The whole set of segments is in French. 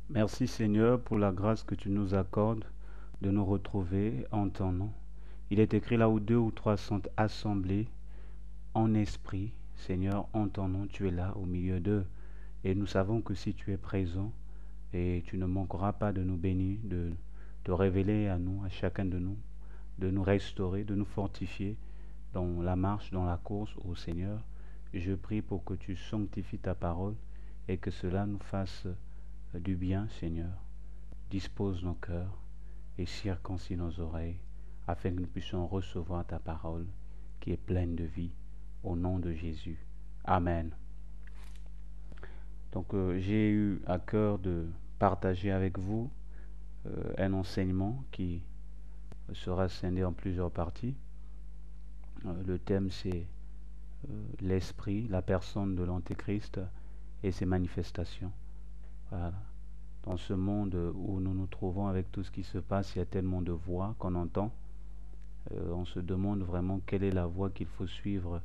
Merci Seigneur pour la grâce que tu nous accordes de nous retrouver en ton nom. Il est écrit là où deux ou trois sont assemblés en esprit. Seigneur, en ton nom, tu es là au milieu d'eux. Et nous savons que si tu es présent, et tu ne manqueras pas de nous bénir, de te révéler à nous, à chacun de nous restaurer, de nous fortifier dans la marche, dans la course au Seigneur. Je prie pour que tu sanctifies ta parole et que cela nous fasse du bien, Seigneur. Dispose nos cœurs et circoncis nos oreilles, afin que nous puissions recevoir ta parole qui est pleine de vie, au nom de Jésus. Amen. Donc j'ai eu à cœur de partager avec vous un enseignement qui sera scindé en plusieurs parties. Le thème c'est l'esprit, la personne de l'Antéchrist et ses manifestations. Voilà. Dans ce monde où nous nous trouvons avec tout ce qui se passe, il y a tellement de voix qu'on entend. On se demande vraiment quelle est la voie qu'il faut suivre.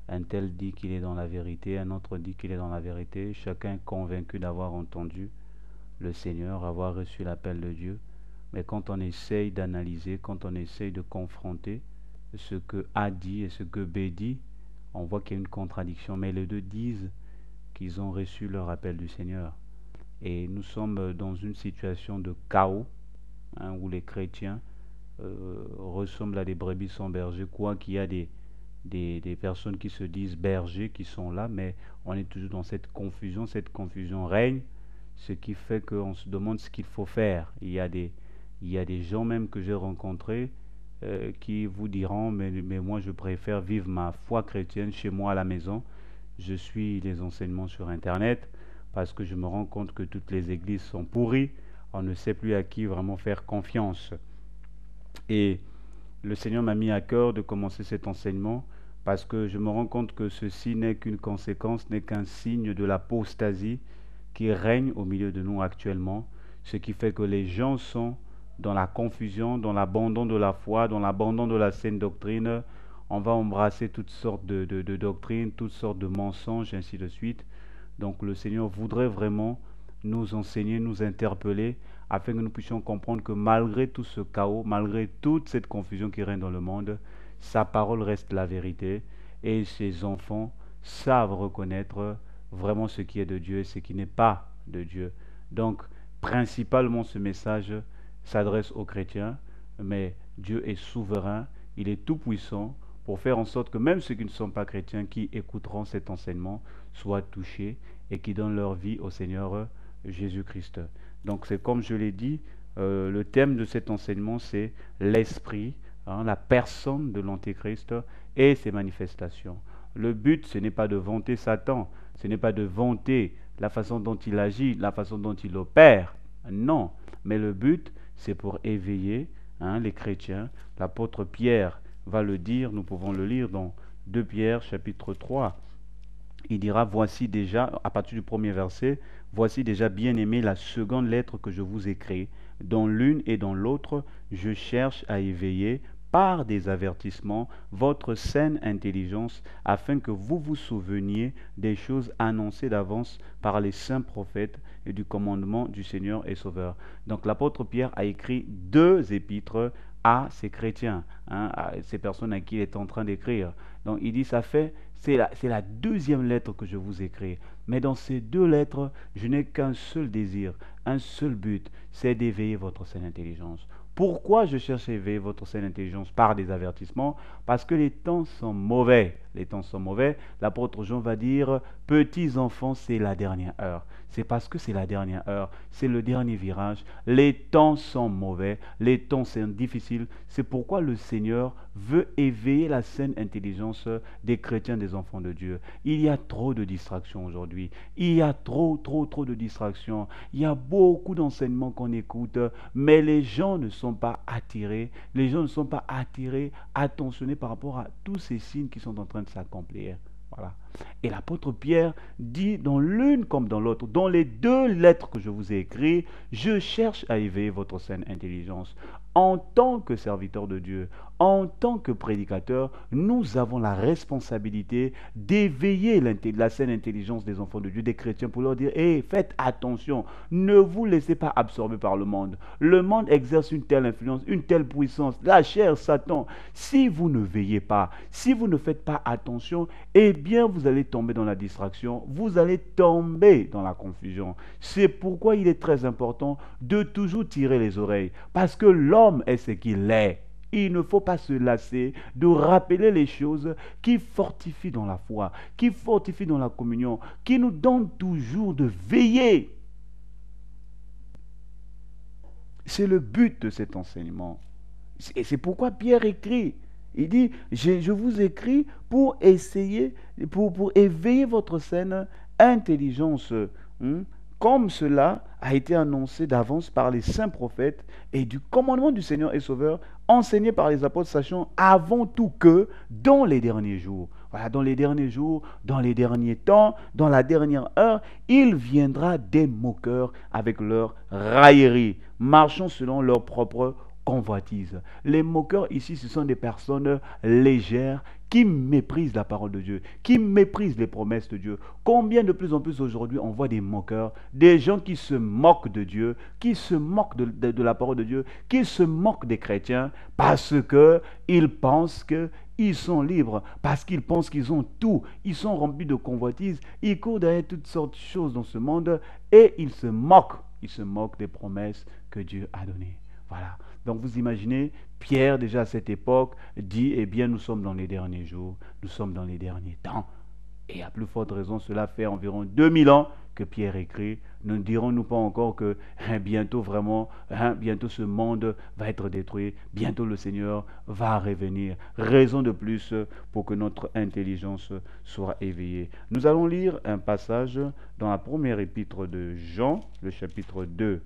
Un tel dit qu'il est dans la vérité, un autre dit qu'il est dans la vérité. Chacun est convaincu d'avoir entendu le Seigneur, avoir reçu l'appel de Dieu. Mais quand on essaye d'analyser, quand on essaye de confronter ce que A dit et ce que B dit, on voit qu'il y a une contradiction. Mais les deux disent qu'ils ont reçu leur appel du Seigneur. Et nous sommes dans une situation de chaos, où les chrétiens ressemblent à des brebis sans berger, quoi qu'il y a des personnes qui se disent bergers qui sont là, mais on est toujours dans cette confusion règne, ce qui fait qu'on se demande ce qu'il faut faire. Il y a des gens même que j'ai rencontrés qui vous diront, mais moi je préfère vivre ma foi chrétienne chez moi à la maison, je suis les enseignements sur Internet, parce que je me rends compte que toutes les églises sont pourries, on ne sait plus à qui vraiment faire confiance. Et le Seigneur m'a mis à cœur de commencer cet enseignement parce que je me rends compte que ceci n'est qu'une conséquence, n'est qu'un signe de l'apostasie qui règne au milieu de nous actuellement, ce qui fait que les gens sont dans la confusion, dans l'abandon de la foi, dans l'abandon de la saine doctrine. On va embrasser toutes sortes de doctrines, toutes sortes de mensonges, ainsi de suite. Donc le Seigneur voudrait vraiment nous enseigner, nous interpeller, afin que nous puissions comprendre que malgré tout ce chaos, malgré toute cette confusion qui règne dans le monde, sa parole reste la vérité et ses enfants savent reconnaître vraiment ce qui est de Dieu et ce qui n'est pas de Dieu. Donc, principalement, ce message s'adresse aux chrétiens, mais Dieu est souverain, il est tout-puissant pour faire en sorte que même ceux qui ne sont pas chrétiens, qui écouteront cet enseignement, soient touchés et qui donnent leur vie au Seigneur Jésus-Christ. Donc c'est comme je l'ai dit, le thème de cet enseignement c'est l'esprit, la personne de l'Antéchrist et ses manifestations. Le but ce n'est pas de vanter Satan, ce n'est pas de vanter la façon dont il agit, la façon dont il opère, non, mais le but c'est pour éveiller les chrétiens. L'apôtre Pierre va le dire, nous pouvons le lire dans 2 Pierre chapitre 3. Il dira, voici déjà, à partir du premier verset, voici déjà bien aimé la seconde lettre que je vous écris. Dans l'une et dans l'autre, je cherche à éveiller par des avertissements votre saine intelligence, afin que vous vous souveniez des choses annoncées d'avance par les saints prophètes et du commandement du Seigneur et Sauveur. Donc l'apôtre Pierre a écrit 2 épîtres à ces chrétiens, à ces personnes à qui il est en train d'écrire. Donc il dit, c'est la deuxième lettre que je vous écris. Mais dans ces 2 lettres, je n'ai qu'un seul désir, un seul but, c'est d'éveiller votre saine intelligence. Pourquoi je cherche à éveiller votre saine intelligence par des avertissements? Parce que les temps sont mauvais. Les temps sont mauvais. L'apôtre Jean va dire, petits enfants, c'est la dernière heure. C'est parce que c'est la dernière heure, c'est le dernier virage. Les temps sont mauvais, les temps sont difficiles. C'est pourquoi le Seigneur veut éveiller la saine intelligence des chrétiens, des enfants de Dieu. Il y a trop de distractions aujourd'hui. Il y a trop de distractions. Il y a beaucoup d'enseignements qu'on écoute, mais les gens ne sont pas attirés. Les gens ne sont pas attirés, attentionnés par rapport à tous ces signes qui sont en train de s'accomplir. Voilà. Et l'apôtre Pierre dit dans l'une comme dans l'autre, dans les 2 lettres que je vous ai écrites, je cherche à éveiller votre saine intelligence. En tant que serviteur de Dieu, en tant que prédicateur, nous avons la responsabilité d'éveiller la saine intelligence des enfants de Dieu, des chrétiens, pour leur dire, hey, faites attention, ne vous laissez pas absorber par le monde. Le monde exerce une telle influence, une telle puissance, la chair, Satan. Si vous ne veillez pas, si vous ne faites pas attention, eh bien vous allez tomber dans la distraction, vous allez tomber dans la confusion. C'est pourquoi il est très important de toujours tirer les oreilles, parce que l'homme est ce qu'il est. Il ne faut pas se lasser de rappeler les choses qui fortifient dans la foi, qui fortifient dans la communion, qui nous donnent toujours de veiller. C'est le but de cet enseignement. Et c'est pourquoi Pierre écrit. Il dit, je vous écris pour essayer, pour éveiller votre saine intelligence. Comme cela a été annoncé d'avance par les saints prophètes et du commandement du Seigneur et Sauveur, enseigné par les apôtres, sachant avant tout que dans les derniers jours, voilà, dans les derniers jours, dans les derniers temps, dans la dernière heure, il viendra des moqueurs avec leur raillerie, marchant selon leur propre convoitise. Les moqueurs ici, ce sont des personnes légères qui méprisent la parole de Dieu, qui méprisent les promesses de Dieu. Combien de plus en plus aujourd'hui on voit des moqueurs, des gens qui se moquent de Dieu, qui se moquent de la parole de Dieu, qui se moquent des chrétiens parce qu'ils pensent qu'ils sont libres, parce qu'ils pensent qu'ils ont tout, ils sont remplis de convoitises, ils courent derrière toutes sortes de choses dans ce monde et ils se moquent des promesses que Dieu a données. Voilà. Donc vous imaginez, Pierre déjà à cette époque dit, eh bien nous sommes dans les derniers jours, nous sommes dans les derniers temps. Et à plus forte raison, cela fait environ 2000 ans que Pierre écrit. Ne dirons-nous pas encore que bientôt vraiment, bientôt ce monde va être détruit, bientôt le Seigneur va revenir. Raison de plus pour que notre intelligence soit éveillée. Nous allons lire un passage dans la première épître de Jean, le chapitre 2.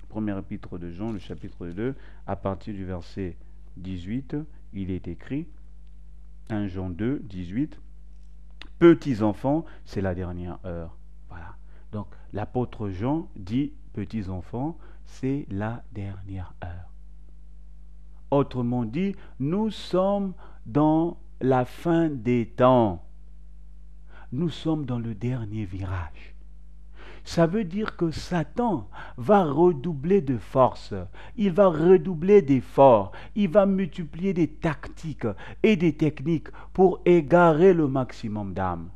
Première épître de Jean, le chapitre 2, à partir du verset 18, il est écrit, 1 Jean 2, 18, « Petits enfants, c'est la dernière heure. » Voilà. Donc, l'apôtre Jean dit, « Petits enfants, c'est la dernière heure. » Autrement dit, nous sommes dans la fin des temps. Nous sommes dans le dernier virage. Ça veut dire que Satan va redoubler de force, il va redoubler d'efforts, il va multiplier des tactiques et des techniques pour égarer le maximum d'âmes.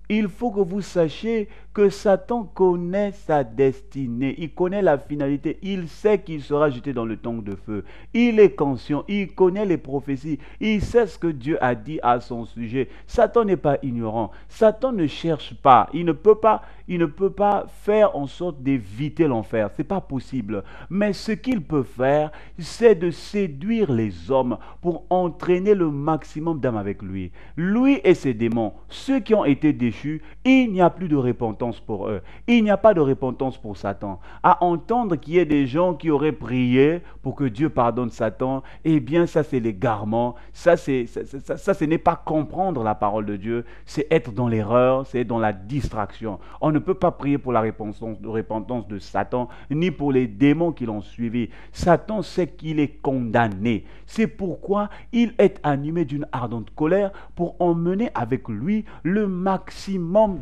Il faut que vous sachiez que Satan connaît sa destinée, il connaît la finalité, il sait qu'il sera jeté dans le temps de feu. Il est conscient, il connaît les prophéties, il sait ce que Dieu a dit à son sujet. Satan n'est pas ignorant, Satan ne cherche pas, il ne peut pas faire en sorte d'éviter l'enfer, c'est pas possible. Mais ce qu'il peut faire, c'est de séduire les hommes pour entraîner le maximum d'âmes avec lui. Lui et ses démons, ceux qui ont été déchus, il n'y a plus de repentance pour eux. Il n'y a pas de repentance pour Satan. À entendre qu'il y ait des gens qui auraient prié pour que Dieu pardonne Satan, eh bien ça c'est l'égarement, ça ce n'est pas comprendre la parole de Dieu, c'est être dans l'erreur, c'est être dans la distraction. On ne peut pas prier pour la repentance de Satan, ni pour les démons qui l'ont suivi. Satan sait qu'il est condamné. C'est pourquoi il est animé d'une ardente colère pour emmener avec lui le maximum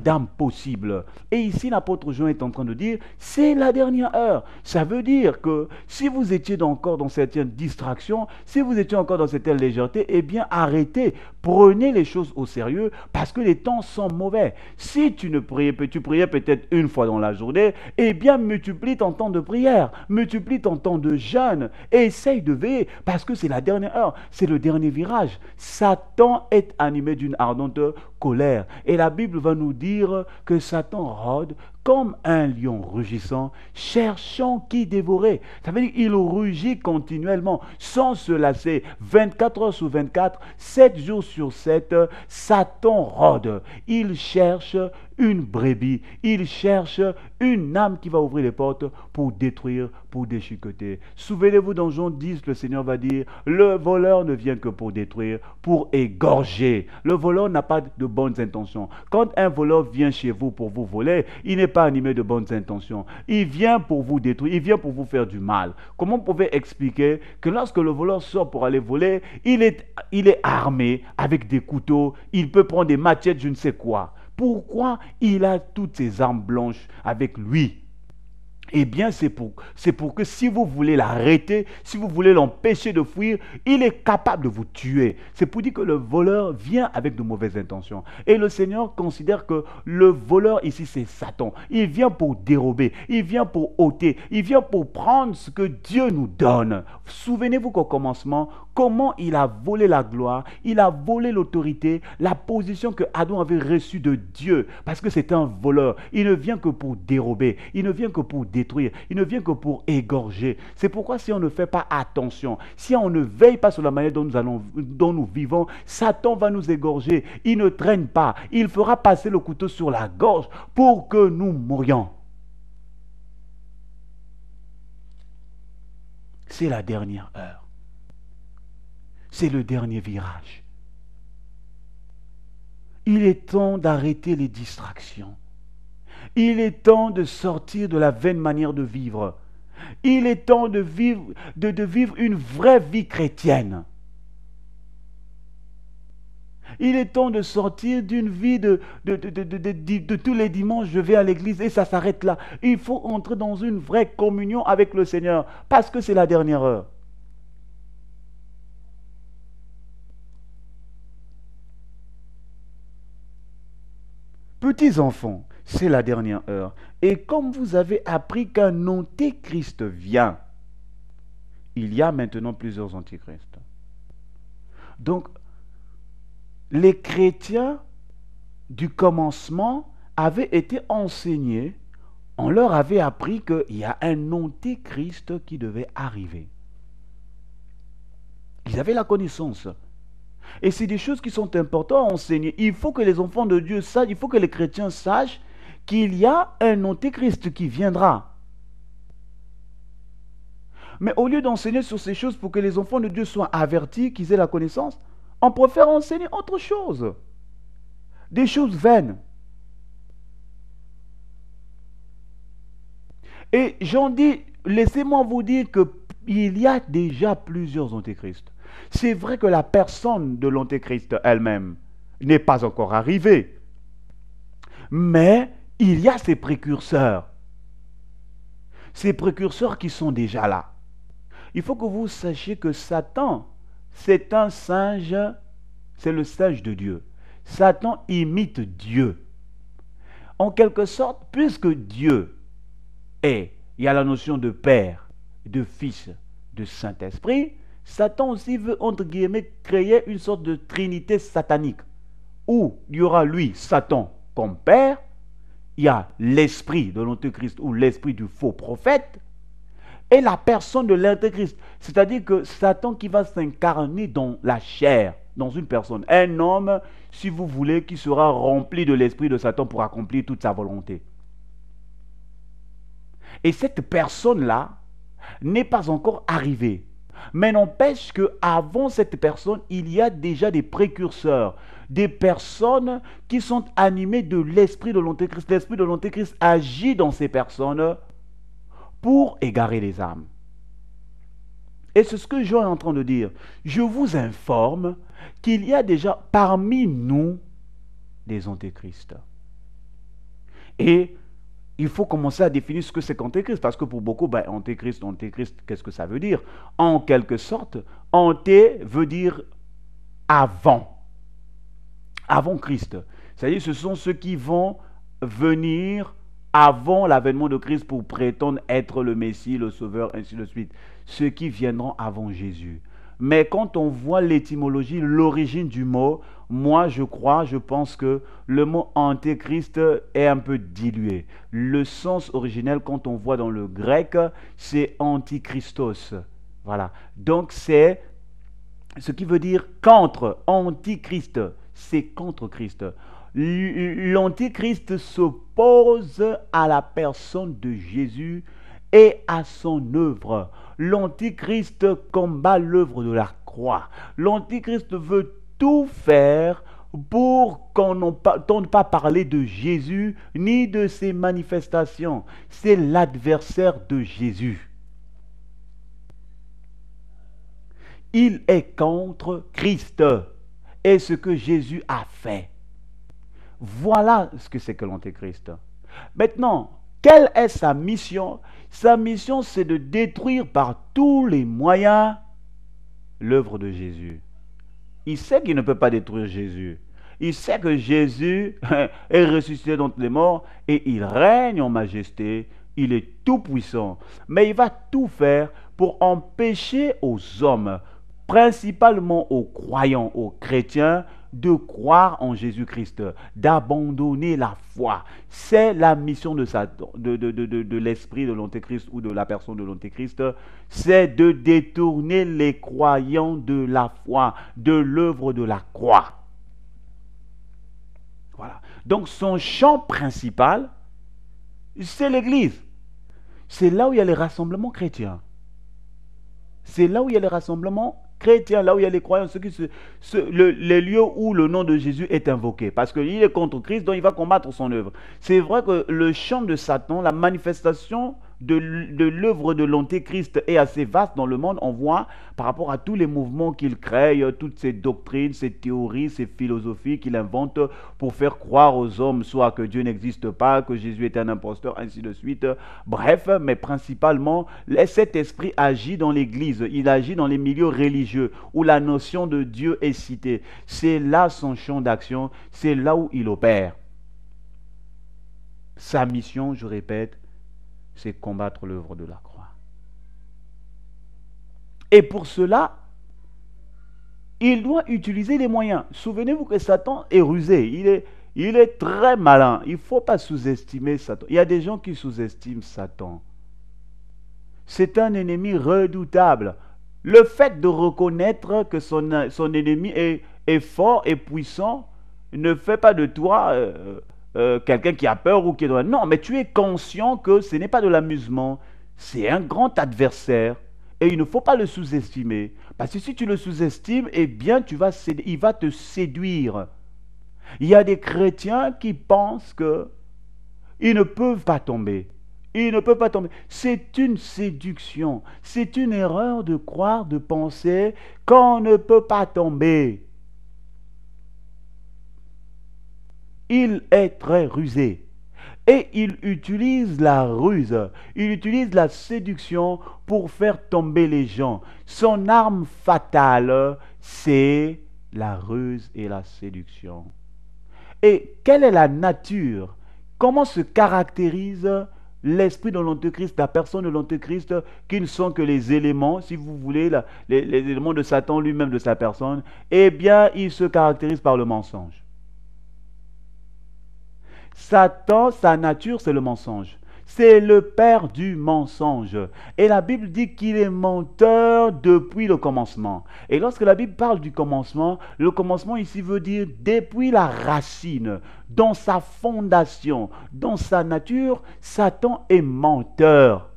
d'âmes possibles. Et ici, l'apôtre Jean est en train de dire, c'est la dernière heure. Ça veut dire que si vous étiez encore dans certaines distractions, si vous étiez encore dans cette légèreté, eh bien arrêtez, prenez les choses au sérieux parce que les temps sont mauvais. Si tu priais peut-être une fois dans la journée, eh bien multiplie ton temps de prière, multiplie ton temps de jeûne et essaye de veiller parce que c'est la dernière heure, c'est le dernier virage. Satan est animé d'une ardente colère et la Bible va nous dire que Satan rôde comme un lion rugissant, cherchant qui dévorer. Ça veut dire qu'il rugit continuellement, sans se lasser, 24 heures sur 24, 7 jours sur 7, Satan rôde. Il cherche une brebis. Il cherche une âme qui va ouvrir les portes pour détruire, pour déchiqueter. Souvenez-vous, dans Jean 10, le Seigneur va dire, le voleur ne vient que pour détruire, pour égorger. Le voleur n'a pas de bonnes intentions. Quand un voleur vient chez vous pour vous voler, il n'est pas animé de bonnes intentions. Il vient pour vous détruire, il vient pour vous faire du mal. Comment vous pouvez expliquer que lorsque le voleur sort pour aller voler, il est armé avec des couteaux, il peut prendre des machettes, je ne sais quoi. Pourquoi il a toutes ces armes blanches avec lui? Eh bien, c'est pour que si vous voulez l'arrêter, si vous voulez l'empêcher de fuir, il est capable de vous tuer. C'est pour dire que le voleur vient avec de mauvaises intentions. Et le Seigneur considère que le voleur ici, c'est Satan. Il vient pour dérober, il vient pour ôter, il vient pour prendre ce que Dieu nous donne. Souvenez-vous qu'au commencement, comment il a volé la gloire, il a volé l'autorité, la position que Adam avait reçue de Dieu. Parce que c'est un voleur. Il ne vient que pour dérober, il ne vient que pour détruire, il ne vient que pour égorger. C'est pourquoi si on ne fait pas attention, si on ne veille pas sur la manière dont nous vivons, Satan va nous égorger. Il ne traîne pas, il fera passer le couteau sur la gorge pour que nous mourions. C'est la dernière heure. C'est le dernier virage. Il est temps d'arrêter les distractions. Il est temps de sortir de la vaine manière de vivre. Il est temps de vivre une vraie vie chrétienne. Il est temps de sortir d'une vie de tous les dimanches, je vais à l'église et ça s'arrête là. Il faut entrer dans une vraie communion avec le Seigneur parce que c'est la dernière heure. Petits enfants, c'est la dernière heure. Et comme vous avez appris qu'un antéchrist vient, il y a maintenant plusieurs antéchrists. Donc, les chrétiens du commencement avaient été enseignés, on leur avait appris qu'il y a un antéchrist qui devait arriver. Ils avaient la connaissance. Et c'est des choses qui sont importantes à enseigner. Il faut que les enfants de Dieu sachent, il faut que les chrétiens sachent qu'il y a un antéchrist qui viendra. Mais au lieu d'enseigner sur ces choses pour que les enfants de Dieu soient avertis, qu'ils aient la connaissance, on préfère enseigner autre chose. Des choses vaines. Et j'en dis, laissez-moi vous dire qu'il y a déjà plusieurs antéchrists. C'est vrai que la personne de l'antéchrist elle-même n'est pas encore arrivée. Mais il y a ces précurseurs. Ces précurseurs qui sont déjà là. Il faut que vous sachiez que Satan, c'est un singe, c'est le singe de Dieu. Satan imite Dieu. En quelque sorte, puisque Dieu est, il y a la notion de Père, de Fils, de Saint-Esprit, Satan aussi veut, entre guillemets, créer une sorte de trinité satanique, où il y aura lui, Satan, comme Père, il y a l'esprit de l'Antéchrist ou l'esprit du faux prophète, et la personne de l'Antéchrist, c'est-à-dire que Satan qui va s'incarner dans la chair, dans une personne, un homme, si vous voulez, qui sera rempli de l'esprit de Satan pour accomplir toute sa volonté. Et cette personne-là n'est pas encore arrivée. Mais n'empêche qu'avant cette personne, il y a déjà des précurseurs, des personnes qui sont animées de l'esprit de l'Antéchrist. L'esprit de l'Antéchrist agit dans ces personnes pour égarer les âmes. Et c'est ce que Jean est en train de dire. Je vous informe qu'il y a déjà parmi nous des antéchrists. Et il faut commencer à définir ce que c'est qu'antéchrist, parce que pour beaucoup, antéchrist, qu'est-ce que ça veut dire? En quelque sorte, anté veut dire avant. Avant Christ. C'est-à-dire ce sont ceux qui vont venir avant l'avènement de Christ pour prétendre être le Messie, le Sauveur, ainsi de suite. Ceux qui viendront avant Jésus. Mais quand on voit l'étymologie, l'origine du mot, moi je pense que le mot antéchrist est un peu dilué. Le sens originel, quand on voit dans le grec, c'est antichristos. Voilà. Donc c'est ce qui veut dire contre, antichrist, c'est contre Christ. l'Antéchrist s'oppose à la personne de Jésus et à son œuvre. L'Antéchrist combat l'œuvre de la croix. L'Antéchrist veut tout faire pour qu'on n'entende pas parler de Jésus ni de ses manifestations. C'est l'adversaire de Jésus. Il est contre Christ et ce que Jésus a fait. Voilà ce que c'est que l'Antéchrist. Maintenant, quelle est sa mission? Sa mission, c'est de détruire par tous les moyens l'œuvre de Jésus. Il sait qu'il ne peut pas détruire Jésus. Il sait que Jésus est ressuscité d'entre les morts et il règne en majesté. Il est tout puissant. Mais il va tout faire pour empêcher aux hommes, principalement aux croyants, aux chrétiens, de croire en Jésus-Christ, d'abandonner la foi. C'est la mission de l'esprit de l'Antéchrist ou de la personne de l'Antéchrist, c'est de détourner les croyants de la foi, de l'œuvre de la croix. Voilà. Donc son champ principal, c'est l'Église. C'est là où il y a les rassemblements chrétiens. C'est là où il y a les rassemblements chrétiens, là où il y a les croyants, les lieux où le nom de Jésus est invoqué. Parce qu'il est contre Christ, donc il va combattre son œuvre. C'est vrai que le champ de Satan, la manifestation de l'œuvre de l'Antéchrist est assez vaste dans le monde. On voit par rapport à tous les mouvements qu'il crée, toutes ces doctrines, ces théories, ces philosophies qu'il invente pour faire croire aux hommes soit que Dieu n'existe pas, que Jésus est un imposteur, ainsi de suite. Bref, mais principalement, cet esprit agit dans l'Église, il agit dans les milieux religieux où la notion de Dieu est citée. C'est là son champ d'action, c'est là où il opère. Sa mission, je répète, c'est combattre l'œuvre de la croix. Et pour cela, il doit utiliser les moyens. Souvenez-vous que Satan est rusé, il est très malin. Il ne faut pas sous-estimer Satan. Il y a des gens qui sous-estiment Satan. C'est un ennemi redoutable. Le fait de reconnaître que son ennemi est fort et puissant ne fait pas de toi quelqu'un qui a peur ou qui est... Non, mais tu es conscient que ce n'est pas de l'amusement. C'est un grand adversaire. Et il ne faut pas le sous-estimer. Parce que si tu le sous-estimes, eh bien, il va te séduire. Il y a des chrétiens qui pensent qu'ils ne peuvent pas tomber. Ils ne peuvent pas tomber. C'est une séduction. C'est une erreur de croire, de penser qu'on ne peut pas tomber. Il est très rusé. Et il utilise la ruse, il utilise la séduction pour faire tomber les gens. Son arme fatale, c'est la ruse et la séduction. Et quelle est la nature? Comment se caractérise l'esprit de l'Antéchrist, la personne de l'Antéchrist, qui ne sont que les éléments, si vous voulez, les éléments de Satan lui-même, de sa personne? Eh bien, il se caractérise par le mensonge. Satan, sa nature, c'est le mensonge. C'est le père du mensonge. Et la Bible dit qu'il est menteur depuis le commencement. Et lorsque la Bible parle du commencement, le commencement ici veut dire depuis la racine, dans sa fondation, dans sa nature, Satan est menteur.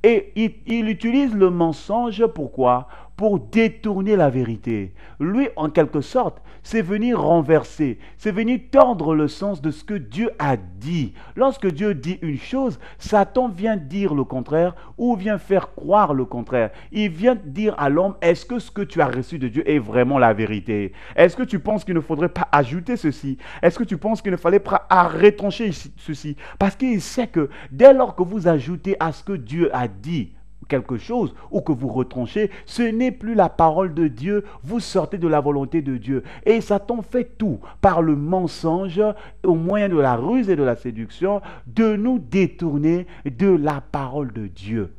Et il utilise le mensonge, pourquoi? Pour détourner la vérité. Lui, en quelque sorte, c'est venir renverser, c'est venir tordre le sens de ce que Dieu a dit. Lorsque Dieu dit une chose, Satan vient dire le contraire ou vient faire croire le contraire. Il vient dire à l'homme, est-ce que ce que tu as reçu de Dieu est vraiment la vérité? Est-ce que tu penses qu'il ne faudrait pas ajouter ceci? Est-ce que tu penses qu'il ne fallait pas retrancher ceci? Parce qu'il sait que dès lors que vous ajoutez à ce que Dieu a dit quelque chose ou que vous retranchez, ce n'est plus la parole de Dieu, vous sortez de la volonté de Dieu. Et Satan fait tout par le mensonge, au moyen de la ruse et de la séduction, de nous détourner de la parole de Dieu.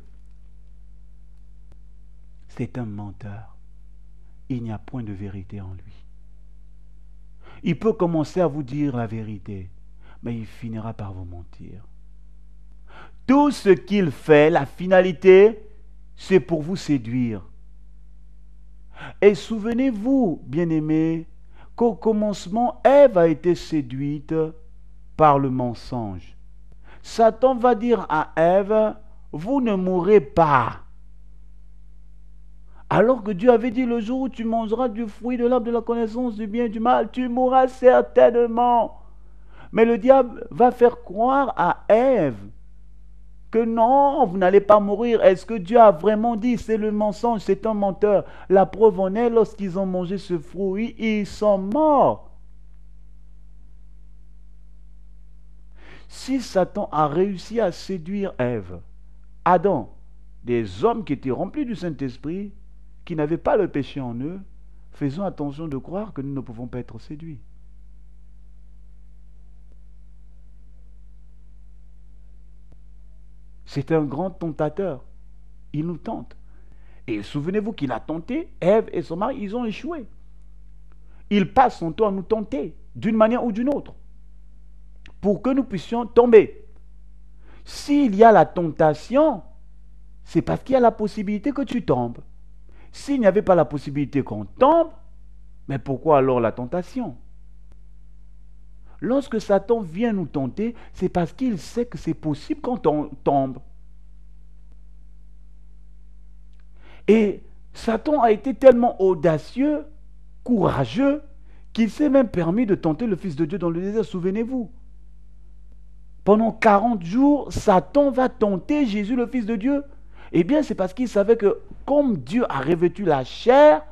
C'est un menteur. Il n'y a point de vérité en lui. Il peut commencer à vous dire la vérité, mais il finira par vous mentir. Tout ce qu'il fait, la finalité, c'est pour vous séduire. Et souvenez-vous, bien-aimés, qu'au commencement, Ève a été séduite par le mensonge. Satan va dire à Ève, vous ne mourrez pas. Alors que Dieu avait dit, le jour où tu mangeras du fruit de l'arbre de la connaissance du bien et du mal, tu mourras certainement. Mais le diable va faire croire à Ève que non, vous n'allez pas mourir. Est-ce que Dieu a vraiment dit? C'est le mensonge, c'est un menteur. La preuve en est, lorsqu'ils ont mangé ce fruit, ils sont morts. Si Satan a réussi à séduire Ève, Adam, des hommes qui étaient remplis du Saint-Esprit, qui n'avaient pas le péché en eux, faisons attention de croire que nous ne pouvons pas être séduits. C'est un grand tentateur. Il nous tente. Et souvenez-vous qu'il a tenté, Ève et son mari, ils ont échoué. Il passe son temps à nous tenter, d'une manière ou d'une autre, pour que nous puissions tomber. S'il y a la tentation, c'est parce qu'il y a la possibilité que tu tombes. S'il n'y avait pas la possibilité qu'on tombe, mais pourquoi alors la tentation? Lorsque Satan vient nous tenter, c'est parce qu'il sait que c'est possible qu'on tombe. Et Satan a été tellement audacieux, courageux, qu'il s'est même permis de tenter le Fils de Dieu dans le désert, souvenez-vous. Pendant 40 jours, Satan va tenter Jésus, le Fils de Dieu. Eh bien, c'est parce qu'il savait que comme Dieu a revêtu la chair,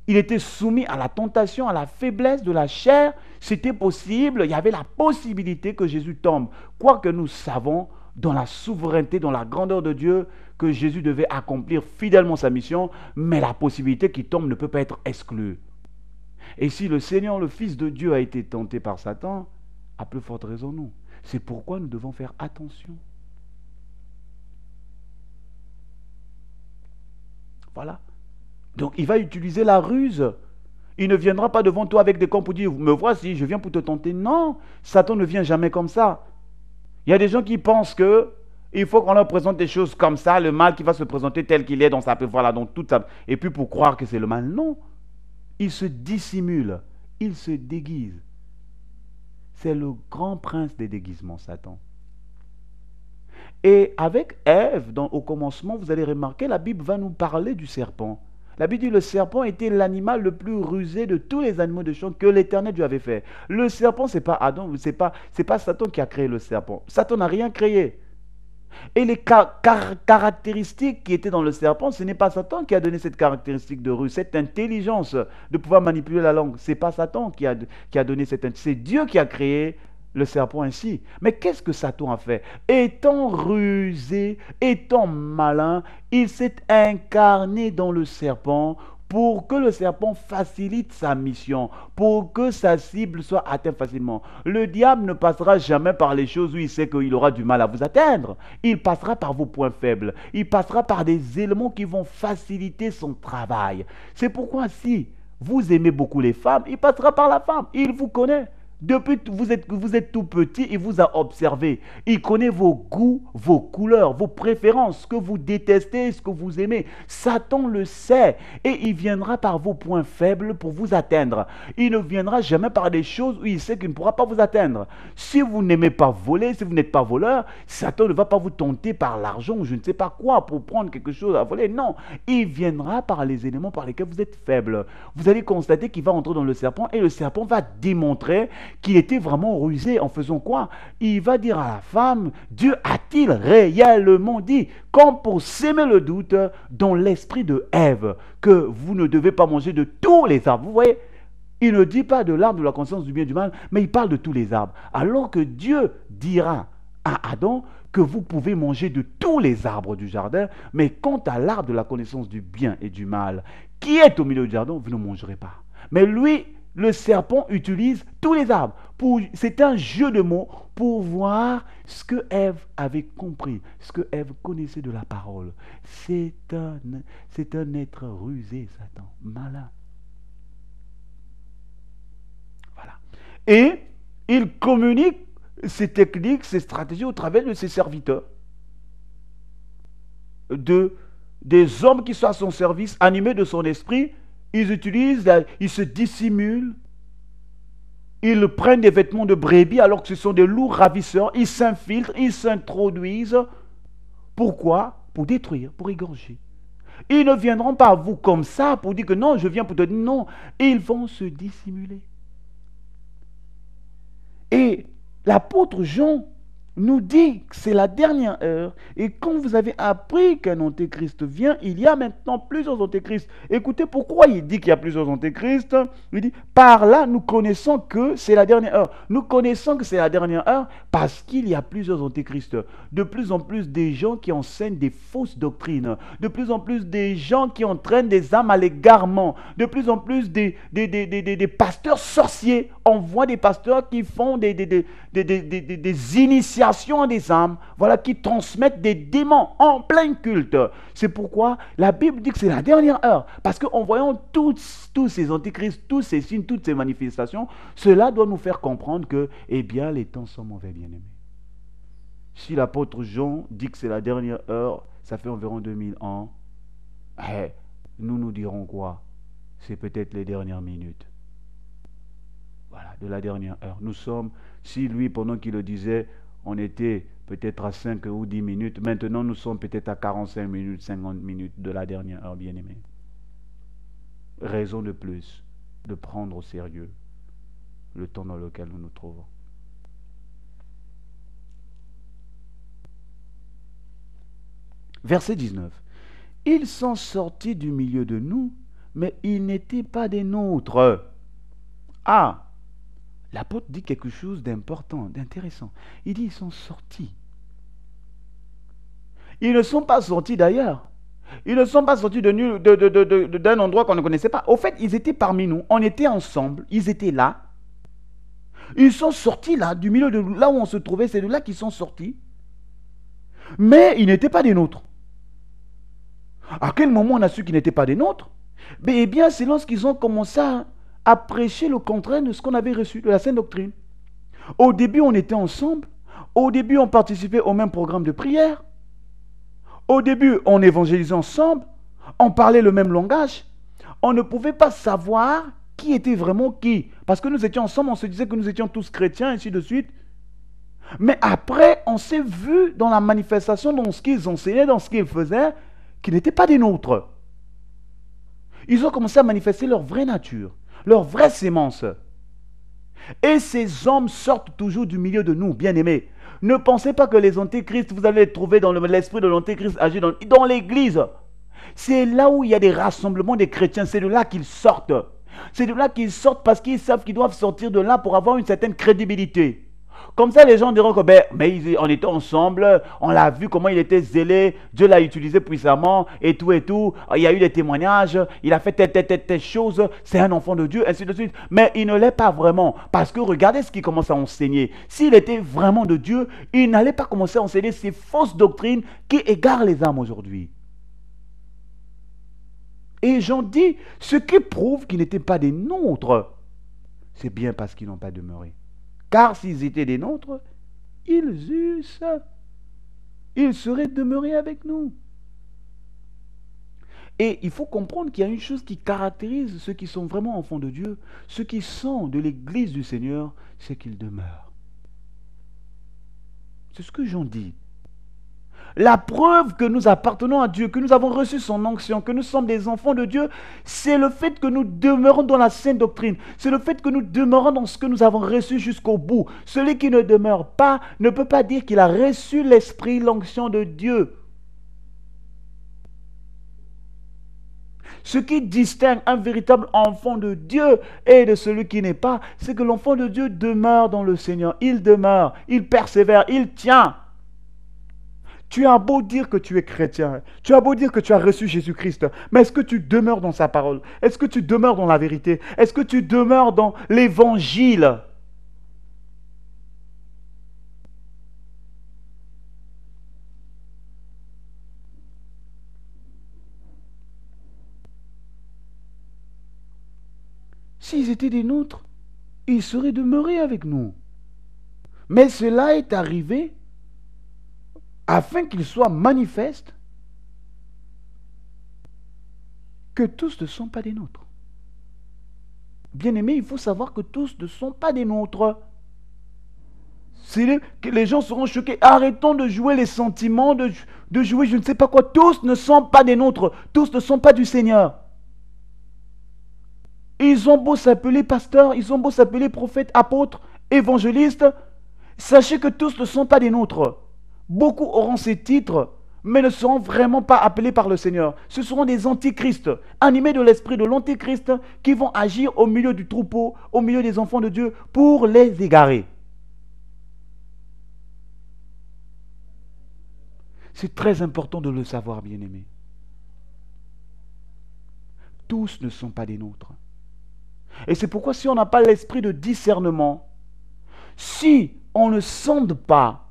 il était soumis à la tentation, à la faiblesse de la chair. C'était possible, il y avait la possibilité que Jésus tombe. Quoique nous savons, dans la souveraineté, dans la grandeur de Dieu, que Jésus devait accomplir fidèlement sa mission, mais la possibilité qu'il tombe ne peut pas être exclue. Et si le Seigneur, le Fils de Dieu, a été tenté par Satan, à plus forte raison nous. C'est pourquoi nous devons faire attention. Voilà. Donc il va utiliser la ruse. Il ne viendra pas devant toi avec des camps pour dire, me voici, je viens pour te tenter. Non, Satan ne vient jamais comme ça. Il y a des gens qui pensent que il faut qu'on leur présente des choses comme ça, le mal qui va se présenter tel qu'il est dans sa voilà, dans toute sa... Et puis pour croire que c'est le mal. Non. Il se dissimule, il se déguise. C'est le grand prince des déguisements, Satan. Et avec Ève, au commencement, vous allez remarquer, la Bible va nous parler du serpent. La Bible dit que le serpent était l'animal le plus rusé de tous les animaux de champ que l'Éternel Dieu avait fait. Le serpent, c'est pas Adam, c'est pas Satan qui a créé le serpent. Satan n'a rien créé. Et les caractéristiques qui étaient dans le serpent, ce n'est pas Satan qui a donné cette caractéristique de ruse, cette intelligence de pouvoir manipuler la langue. Ce n'est pas Satan qui a donné cette intelligence. C'est Dieu qui a créé le serpent ainsi. Mais qu'est-ce que Satan a fait? Étant rusé, étant malin, il s'est incarné dans le serpent pour que le serpent facilite sa mission, pour que sa cible soit atteinte facilement. Le diable ne passera jamais par les choses où il sait qu'il aura du mal à vous atteindre. Il passera par vos points faibles. Il passera par des éléments qui vont faciliter son travail. C'est pourquoi si vous aimez beaucoup les femmes, il passera par la femme. Il vous connaît. Depuis que vous êtes tout petit, il vous a observé. Il connaît vos goûts, vos couleurs, vos préférences, ce que vous détestez, ce que vous aimez. Satan le sait et il viendra par vos points faibles pour vous atteindre. Il ne viendra jamais par des choses où il sait qu'il ne pourra pas vous atteindre. Si vous n'aimez pas voler, si vous n'êtes pas voleur, Satan ne va pas vous tenter par l'argent ou je ne sais pas quoi pour prendre quelque chose à voler. Non, il viendra par les éléments par lesquels vous êtes faible. Vous allez constater qu'il va entrer dans le serpent et le serpent va démontrer qu'il était vraiment rusé en faisant quoi? Il va dire à la femme, Dieu a-t-il réellement dit, comme pour s'aimer le doute dans l'esprit de Ève, que vous ne devez pas manger de tous les arbres. Vous voyez, il ne dit pas de l'arbre de la conscience du bien et du mal, mais il parle de tous les arbres. Alors que Dieu dira à Adam que vous pouvez manger de tous les arbres du jardin, mais quant à l'arbre de la connaissance du bien et du mal, qui est au milieu du jardin, vous ne mangerez pas. Mais lui, le serpent utilise tous les arbres. C'est un jeu de mots pour voir ce que Ève avait compris, ce que Ève connaissait de la parole. C'est un être rusé, Satan, malin. Voilà. Et il communique ses techniques, ses stratégies au travers de ses serviteurs, des hommes qui sont à son service, animés de son esprit, ils se dissimulent, ils prennent des vêtements de brebis alors que ce sont des loups ravisseurs, ils s'infiltrent, ils s'introduisent. Pourquoi? Pour détruire, pour égorger. Ils ne viendront pas à vous comme ça pour dire que non, je viens pour te dire non. Ils vont se dissimuler. Et l'apôtre Jean nous dit que c'est la dernière heure. Et quand vous avez appris qu'un antéchrist vient, il y a maintenant plusieurs antéchrists. Écoutez pourquoi il dit qu'il y a plusieurs antéchrists. Il dit, par là, nous connaissons que c'est la dernière heure. Nous connaissons que c'est la dernière heure parce qu'il y a plusieurs antéchrists. De plus en plus des gens qui enseignent des fausses doctrines. De plus en plus des gens qui entraînent des âmes à l'égarement. De plus en plus des pasteurs sorciers. On voit des pasteurs qui font des initiations à des âmes, voilà, qui transmettent des démons en plein culte. C'est pourquoi la Bible dit que c'est la dernière heure. Parce qu'en voyant tous ces antichrists, tous ces signes, toutes ces manifestations, cela doit nous faire comprendre que, eh bien, les temps sont mauvais, bien-aimés. Si l'apôtre Jean dit que c'est la dernière heure, ça fait environ 2000 ans, nous dirons quoi? C'est peut-être les dernières minutes. Voilà, de la dernière heure. Nous sommes, si lui, pendant qu'il le disait, on était peut-être à 5 ou 10 minutes. Maintenant, nous sommes peut-être à 45 minutes, 50 minutes de la dernière heure, bien-aimés. Raison de plus de prendre au sérieux le temps dans lequel nous nous trouvons. Verset 19. Ils sont sortis du milieu de nous, mais ils n'étaient pas des nôtres. Ah! L'apôtre dit quelque chose d'important, d'intéressant. Il dit, ils sont sortis. Ils ne sont pas sortis d'ailleurs. Ils ne sont pas sortis d'un endroit qu'on ne connaissait pas. Au fait, ils étaient parmi nous. On était ensemble. Ils étaient là. Ils sont sortis là, du milieu de là où on se trouvait. C'est de là qu'ils sont sortis. Mais ils n'étaient pas des nôtres. À quel moment on a su qu'ils n'étaient pas des nôtres? Eh bien, c'est lorsqu'ils ont commencé à prêcher le contraire de ce qu'on avait reçu, de la Sainte Doctrine. Au début, on était ensemble. Au début, on participait au même programme de prière. Au début, on évangélisait ensemble. On parlait le même langage. On ne pouvait pas savoir qui était vraiment qui. Parce que nous étions ensemble, on se disait que nous étions tous chrétiens, ainsi de suite. Mais après, on s'est vu dans la manifestation, dans ce qu'ils enseignaient, dans ce qu'ils faisaient, qu'ils n'étaient pas des nôtres. Ils ont commencé à manifester leur vraie nature, leur vraie sémence. Et ces hommes sortent toujours du milieu de nous, bien-aimés. Ne pensez pas que les antéchrists, vous allez les trouver dans l'esprit de l'antéchrist agir dans l'église. C'est là où il y a des rassemblements des chrétiens, c'est de là qu'ils sortent. C'est de là qu'ils sortent parce qu'ils savent qu'ils doivent sortir de là pour avoir une certaine crédibilité. Comme ça, les gens diront que, on était ensemble, on l'a vu comment il était zélé, Dieu l'a utilisé puissamment, et tout, il y a eu des témoignages, il a fait telle chose, c'est un enfant de Dieu, ainsi de suite. Mais il ne l'est pas vraiment, parce que regardez ce qu'il commence à enseigner. S'il était vraiment de Dieu, il n'allait pas commencer à enseigner ces fausses doctrines qui égarent les âmes aujourd'hui. Et j'en dis, ce qui prouve qu'ils n'étaient pas des nôtres, c'est bien parce qu'ils n'ont pas demeuré. Car s'ils étaient des nôtres, ils seraient demeurés avec nous. Et il faut comprendre qu'il y a une chose qui caractérise ceux qui sont vraiment enfants de Dieu, ceux qui sont de l'église du Seigneur, c'est qu'ils demeurent. C'est ce que j'en dis. La preuve que nous appartenons à Dieu, que nous avons reçu son onction, que nous sommes des enfants de Dieu, c'est le fait que nous demeurons dans la sainte doctrine. C'est le fait que nous demeurons dans ce que nous avons reçu jusqu'au bout. Celui qui ne demeure pas ne peut pas dire qu'il a reçu l'esprit, l'onction de Dieu. Ce qui distingue un véritable enfant de Dieu et de celui qui n'est pas, c'est que l'enfant de Dieu demeure dans le Seigneur. Il demeure, il persévère, il tient. Tu as beau dire que tu es chrétien, tu as beau dire que tu as reçu Jésus-Christ, mais est-ce que tu demeures dans sa parole? Est-ce que tu demeures dans la vérité? Est-ce que tu demeures dans l'évangile? S'ils étaient des nôtres, ils seraient demeurés avec nous. Mais cela est arrivé afin qu'il soit manifeste que tous ne sont pas des nôtres. Bien-aimés, il faut savoir que tous ne sont pas des nôtres. Que les gens seront choqués. Arrêtons de jouer les sentiments, de jouer je ne sais pas quoi. Tous ne sont pas des nôtres. Tous ne sont pas du Seigneur. Ils ont beau s'appeler pasteurs, ils ont beau s'appeler prophètes, apôtres, évangélistes. Sachez que tous ne sont pas des nôtres. Beaucoup auront ces titres, mais ne seront vraiment pas appelés par le Seigneur. Ce seront des antichrists, animés de l'esprit de l'antichrist, qui vont agir au milieu du troupeau, au milieu des enfants de Dieu, pour les égarer. C'est très important de le savoir, bien-aimés. Tous ne sont pas des nôtres. Et c'est pourquoi si on n'a pas l'esprit de discernement, si on ne sonde pas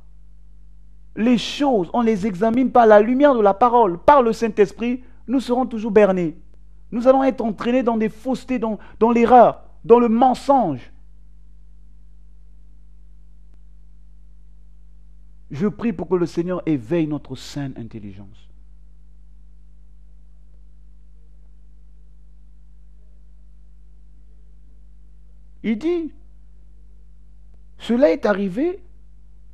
les choses, on ne les examine par la lumière de la parole, par le Saint-Esprit, nous serons toujours bernés. Nous allons être entraînés dans des faussetés, dans l'erreur, dans le mensonge. Je prie pour que le Seigneur éveille notre saine intelligence. Il dit, cela est arrivé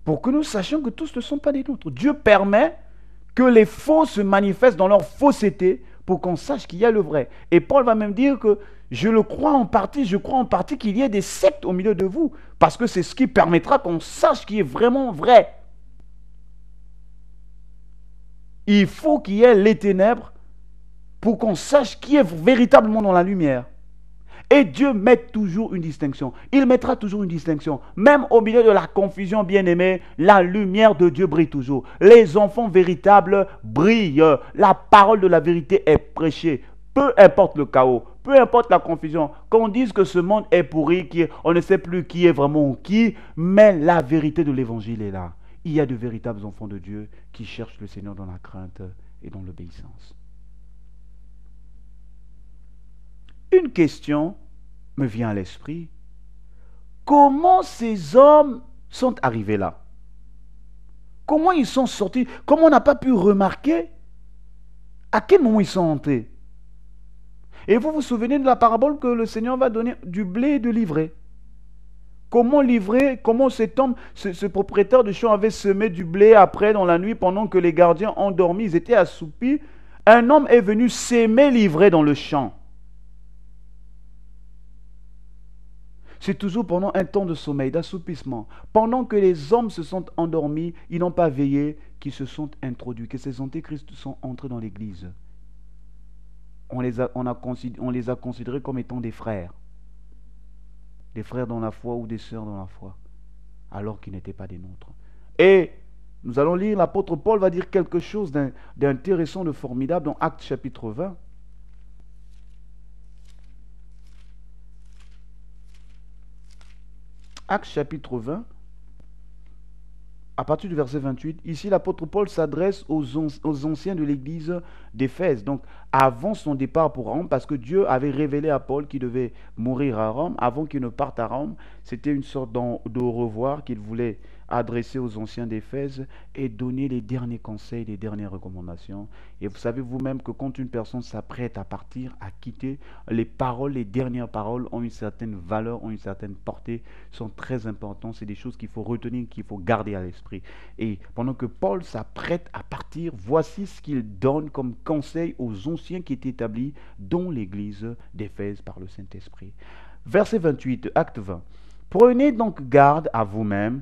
pour que nous sachions que tous ne sont pas des nôtres. Dieu permet que les faux se manifestent dans leur fausseté pour qu'on sache qu'il y a le vrai. Et Paul va même dire que je crois en partie qu'il y ait des sectes au milieu de vous, parce que c'est ce qui permettra qu'on sache qui est vraiment vrai. Il faut qu'il y ait les ténèbres pour qu'on sache qui est véritablement dans la lumière. Et Dieu met toujours une distinction. Il mettra toujours une distinction. Même au milieu de la confusion, bien-aimée, la lumière de Dieu brille toujours. Les enfants véritables brillent. La parole de la vérité est prêchée. Peu importe le chaos, peu importe la confusion, qu'on dise que ce monde est pourri, on ne sait plus qui est vraiment qui, mais la vérité de l'évangile est là. Il y a de véritables enfants de Dieu qui cherchent le Seigneur dans la crainte et dans l'obéissance. Une question me vient à l'esprit. Comment ces hommes sont arrivés là? Comment ils sont sortis? Comment on n'a pas pu remarquer à quel moment ils sont entrés? Et vous vous souvenez de la parabole que le Seigneur va donner du blé et de l'ivraie. Comment livrer, comment cet homme, ce propriétaire de champ avait semé du blé après dans la nuit pendant que les gardiens ont dormi, ils étaient assoupis. Un homme est venu s'aimer l'ivraie dans le champ. C'est toujours pendant un temps de sommeil, d'assoupissement. Pendant que les hommes se sont endormis, ils n'ont pas veillé, qu'ils se sont introduits, que ces antéchrists sont entrés dans l'église. On les a considérés comme étant des frères dans la foi ou des sœurs dans la foi, alors qu'ils n'étaient pas des nôtres. Et nous allons lire, l'apôtre Paul va dire quelque chose d'intéressant, de formidable dans Actes chapitre 20. Actes chapitre 20, à partir du verset 28, ici l'apôtre Paul s'adresse aux anciens de l'église d'Éphèse, donc avant son départ pour Rome, parce que Dieu avait révélé à Paul qu'il devait mourir à Rome, avant qu'il ne parte à Rome. C'était une sorte d'au revoir qu'il voulait adresser aux anciens d'Éphèse et donner les derniers conseils, les dernières recommandations. Et vous savez vous-même que quand une personne s'apprête à partir, à quitter, les paroles, les dernières paroles ont une certaine valeur, ont une certaine portée, sont très importantes. C'est des choses qu'il faut retenir, qu'il faut garder à l'esprit. Et pendant que Paul s'apprête à partir, voici ce qu'il donne comme conseil aux anciens qui étaient établis dans l'église d'Éphèse par le Saint-Esprit. Verset 28, acte 20. Prenez donc garde à vous-même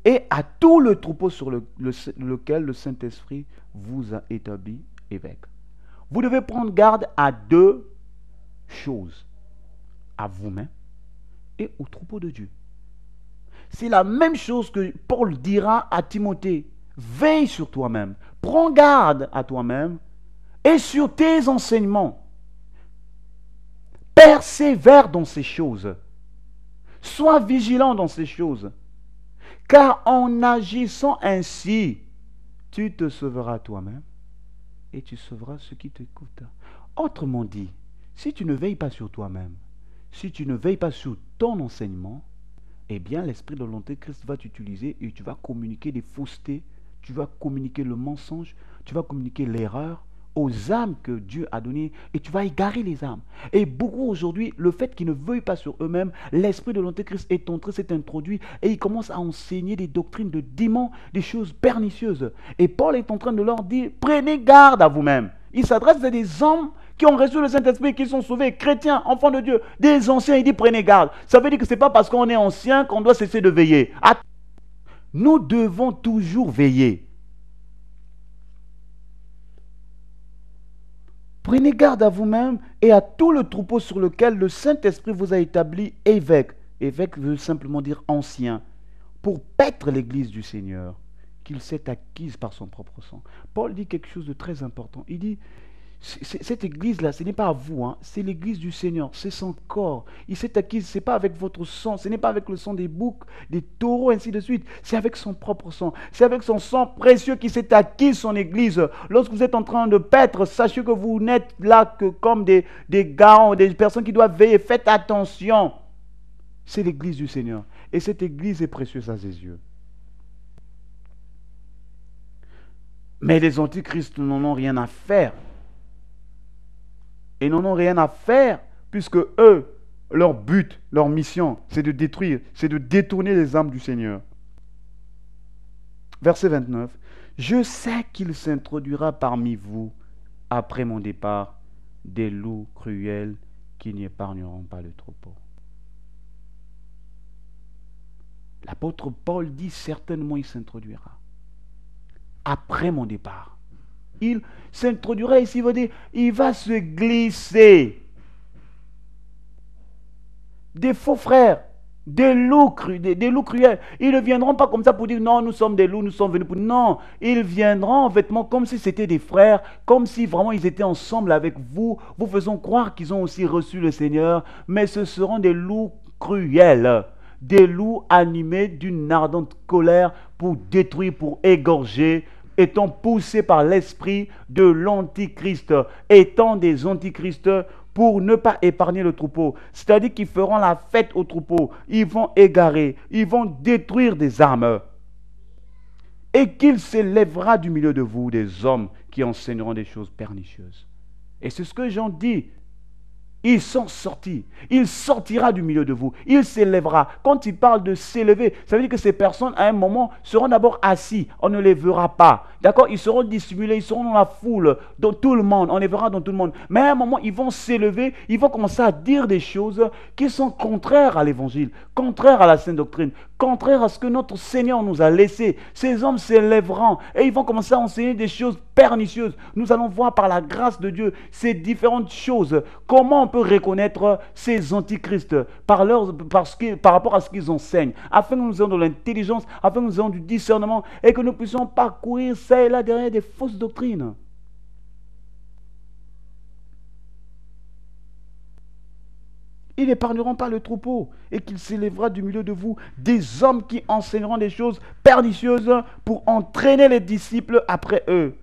et à tout le troupeau sur lequel le Saint-Esprit vous a établi évêque. Vous devez prendre garde à deux choses, à vous-même et au troupeau de Dieu. C'est la même chose que Paul dira à Timothée. Veille sur toi-même, prends garde à toi-même et sur tes enseignements. Persévère dans ces choses. Sois vigilant dans ces choses. Car en agissant ainsi, tu te sauveras toi-même et tu sauveras ceux qui t'écoutent. Autrement dit, si tu ne veilles pas sur toi-même, si tu ne veilles pas sur ton enseignement, eh bien l'esprit de l'Antéchrist va t'utiliser et tu vas communiquer des faussetés, tu vas communiquer le mensonge, tu vas communiquer l'erreur aux âmes que Dieu a données et tu vas égarer les âmes. Et beaucoup aujourd'hui, le fait qu'ils ne veuillent pas sur eux-mêmes, l'esprit de l'Antéchrist est entré, s'est introduit et il commence à enseigner des doctrines de démons, des choses pernicieuses. Et Paul est en train de leur dire, prenez garde à vous-même. Il s'adresse à des hommes qui ont reçu le Saint-Esprit, qui sont sauvés, chrétiens, enfants de Dieu, des anciens, il dit prenez garde. Ça veut dire que ce n'est pas parce qu'on est ancien qu'on doit cesser de veiller. Nous devons toujours veiller. Prenez garde à vous-même et à tout le troupeau sur lequel le Saint-Esprit vous a établi évêque. Évêque veut simplement dire ancien. Pour paître l'Église du Seigneur, qu'il s'est acquise par son propre sang. Paul dit quelque chose de très important. Il dit, cette Église-là, ce n'est pas à vous, hein, c'est l'Église du Seigneur, c'est son corps. Il s'est acquise, ce n'est pas avec votre sang, ce n'est pas avec le sang des boucs, des taureaux, ainsi de suite. C'est avec son propre sang. C'est avec son sang précieux qui s'est acquis son Église. Lorsque vous êtes en train de paître, sachez que vous n'êtes là que comme des garants, des personnes qui doivent veiller. Faites attention. C'est l'Église du Seigneur. Et cette Église est précieuse à ses yeux. Mais les antichrists n'en ont rien à faire. Et n'en ont rien à faire, puisque eux, leur but, leur mission, c'est de détruire, c'est de détourner les âmes du Seigneur. Verset 29. Je sais qu'il s'introduira parmi vous, après mon départ, des loups cruels qui n'épargneront pas le troupeau. L'apôtre Paul dit certainement il s'introduira. Après mon départ. Il s'introduira ici, il va dire, il va se glisser. Des faux frères, des loups cruels. Ils ne viendront pas comme ça pour dire, non, nous sommes des loups, nous sommes venus pour... Non, ils viendront en vêtements comme si c'était des frères, comme si vraiment ils étaient ensemble avec vous, vous faisant croire qu'ils ont aussi reçu le Seigneur, mais ce seront des loups cruels. Des loups animés d'une ardente colère pour détruire, pour égorger, étant poussés par l'esprit de l'antichrist, étant des antichrists pour ne pas épargner le troupeau. C'est-à-dire qu'ils feront la fête au troupeau, ils vont égarer, ils vont détruire des âmes. Et qu'il s'élèvera du milieu de vous des hommes qui enseigneront des choses pernicieuses. Et c'est ce que Jean dit. Ils sont sortis. Il sortira du milieu de vous. Il s'élèvera. Quand il parle de s'élever, ça veut dire que ces personnes, à un moment, seront d'abord assis. On ne les verra pas. D'accord? Ils seront dissimulés. Ils seront dans la foule, dans tout le monde. On les verra dans tout le monde. Mais à un moment, ils vont s'élever. Ils vont commencer à dire des choses qui sont contraires à l'évangile, contraires à la sainte doctrine, contraires à ce que notre Seigneur nous a laissé. Ces hommes s'élèveront et ils vont commencer à enseigner des choses pernicieuses. Nous allons voir par la grâce de Dieu ces différentes choses. Comment on peut reconnaître ces antichrists par rapport à ce qu'ils enseignent, afin que nous ayons de l'intelligence, afin que nous ayons du discernement et que nous puissions parcourir ça et là derrière des fausses doctrines. Ils n'épargneront pas le troupeau et qu'il s'élèvera du milieu de vous des hommes qui enseigneront des choses pernicieuses pour entraîner les disciples après eux.